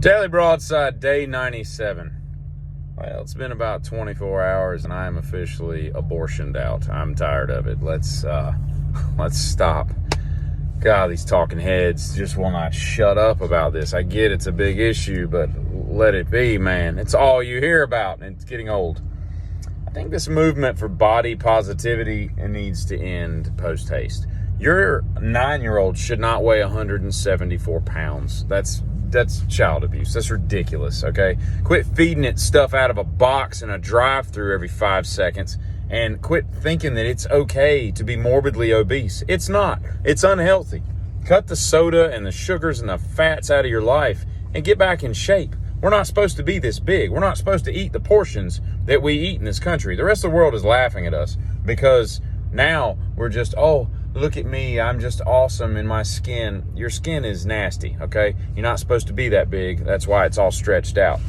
Daily Broadside, day 97. Well, it's been about 24 hours and I am officially abortioned out. I'm tired of it. Let's stop. God, these talking heads just will not shut up about this. I get it's a big issue, but let it be, man. It's all you hear about, and it's getting old. I think this movement for body positivity needs to end post-haste. Your 9-year-old should not weigh 174 pounds. That's child abuse. That's ridiculous, okay? Quit feeding it stuff out of a box in a drive-thru every 5 seconds, and quit thinking that it's okay to be morbidly obese. It's not. It's unhealthy. Cut the soda and the sugars and the fats out of your life and get back in shape. We're not supposed to be this big. We're not supposed to eat the portions that we eat in this country. The rest of the world is laughing at us because now we're just, oh, look at me, I'm just awesome in my skin. Your skin is nasty, okay? You're not supposed to be that big. That's why it's all stretched out.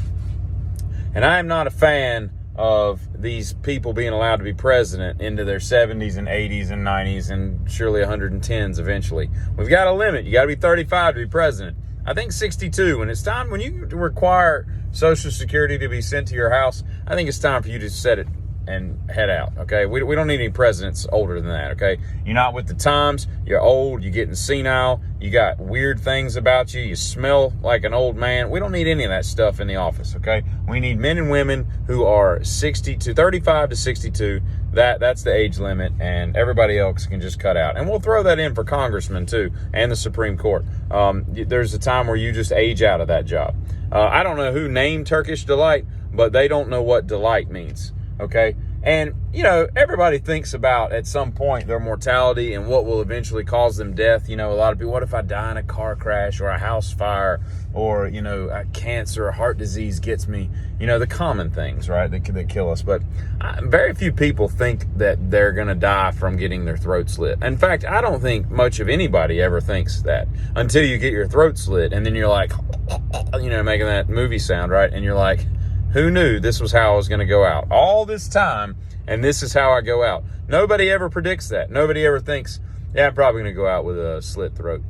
And I am not a fan of these people being allowed to be president into their 70s and 80s and 90s and surely 110s eventually. We've got a limit. You got to be 35 to be president. I think 62. When it's time, when you require Social Security to be sent to your house, I think it's time for you to set it and head out, okay? We don't need any presidents older than that, okay? You're not with the times, you're old, you're getting senile, you got weird things about you, you smell like an old man. We don't need any of that stuff in the office, okay? We need men and women who are 35 to 62. That's the age limit, and everybody else can just cut out. And we'll throw that in for congressmen too, and the Supreme Court. There's a time where you just age out of that job. I don't know who named Turkish Delight, but they don't know what delight means. Okay. And, you know, everybody thinks about at some point their mortality and what will eventually cause them death. You know, a lot of people, what if I die in a car crash or a house fire or, you know, a cancer or heart disease gets me? You know, the common things, right, that kill us. But very few people think that they're going to die from getting their throat slit. In fact, I don't think much of anybody ever thinks that until you get your throat slit. And then you're like, you know, making that movie sound, right? And you're like, who knew this was how I was going to go out all this time, and this is how I go out? Nobody ever predicts that. Nobody ever thinks, yeah, I'm probably going to go out with a slit throat.